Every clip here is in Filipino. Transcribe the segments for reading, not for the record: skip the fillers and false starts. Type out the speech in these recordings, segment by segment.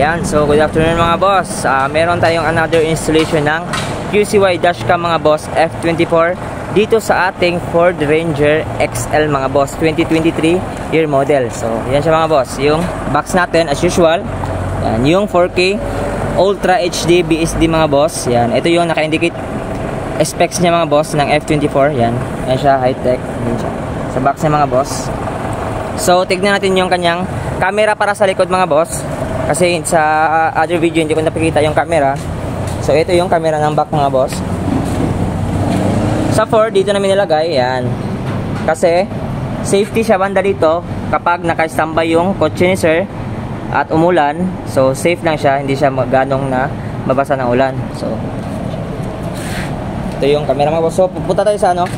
Ayan, so good afternoon mga boss. Meron tayong another installation ng QCY dashcam mga boss F24 dito sa ating Ford Ranger XL mga boss 2023 year model. So yan siya mga boss, yung box natin as usual. Yan, yung 4K Ultra HD BSD mga boss. Yan, ito yung naka-indicate specs niya mga boss ng F24. Yan, yan siya, high-tech. Yan siya sa box niya mga boss. So tignan natin yung kanyang camera para sa likod mga boss. Kasi sa other video hindi ko napakita yung camera. So ito yung camera ng back mga boss. Sa Ford dito namin nilagay yan. Kasi safety siya banda dito kapag naka-standby yung kotse ni sir at umulan. So safe lang siya, hindi siya ganong na mabasa ng ulan. So ito yung camera mga boss. So pupunta tayo sa ano,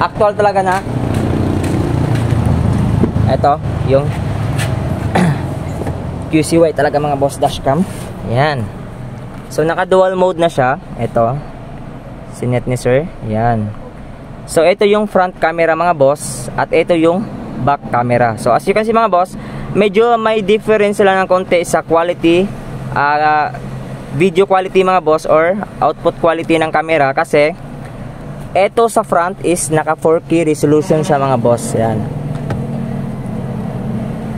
actual talaga na ito yung QCY talaga mga boss dashcam. Yan. So naka dual mode na siya. Ito sinet ni sir. Yan. So ito yung front camera mga boss at ito yung back camera. So as you can see mga boss, medyo may difference sila ng konti sa quality, video quality mga boss or output quality ng camera. Kasi ito sa front is naka 4K resolution siya mga boss. Yan.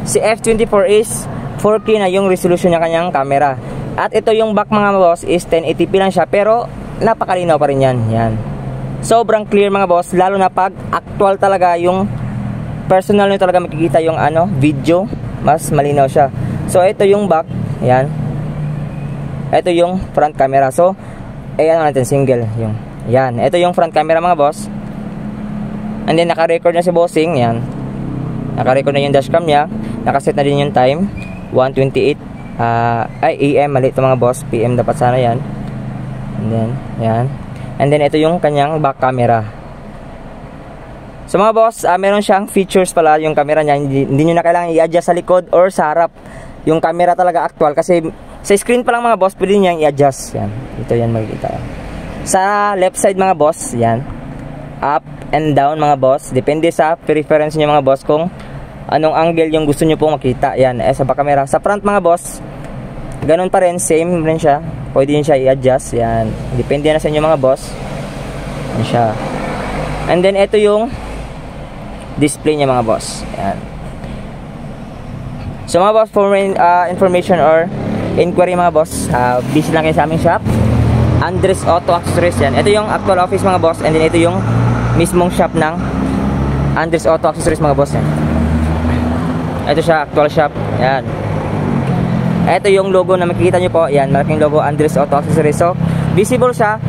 Si F24 is 4K na yung resolution ng kanyang camera. At ito yung back mga boss is 1080p lang siya, pero napakalinaw pa rin yan. Yan. Sobrang clear mga boss, lalo na pag actual talaga yung personal nyo talaga makikita yung ano, video, mas malinaw siya. So ito yung back, yan. Ito yung front camera. So ayan natin single yung. Yan, ito yung front camera mga boss. And then naka-record na si bossing, yan. Naka-record na yung dashcam niya. Nakaset na din yung time 1:28 AM, mali ito mga boss, PM dapat sana yan. And then yan. And then ito yung kanyang back camera. So mga boss, meron siyang features pala yung camera niya. Hindi nyo na kailangan i-adjust sa likod or sa harap. Yung camera talaga actual. Kasi sa screen pa lang mga boss, pwede nyo i-adjust. Yan. Ito yan makikita. Sa left side mga boss, yan. Up and down mga boss. Depende sa preference nyo mga boss kung anong angle yung gusto nyo pong makita. Yan, sa back camera. Sa front mga boss, ganun pa rin, same rin siya. Pwede nyo siya i-adjust. Yan, depende na sa inyo mga boss. Yan siya. And then ito yung display niya mga boss. Yan. So mga boss, for information or inquiry mga boss, visit lang kayo sa aming shop, Andres Auto Accessories. Yan, ito yung actual office mga boss. And then ito yung mismong shop ng Andres Auto Accessories mga boss. Yan. Ito siya, actual shop. Yan. Ito yung logo na makikita nyo po. Yan, malaking logo, Andres Auto Accessories. So, visible siya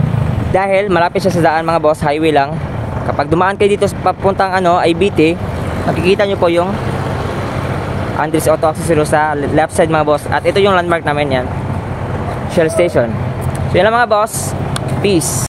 dahil malapit siya sa daan mga boss, highway lang. Kapag dumaan kayo dito papuntang ano, IBT, makikita nyo po yung Andres Auto Accessories sa left side mga boss. At ito yung landmark namin yan, Shell Station. So yan lang mga boss. Peace.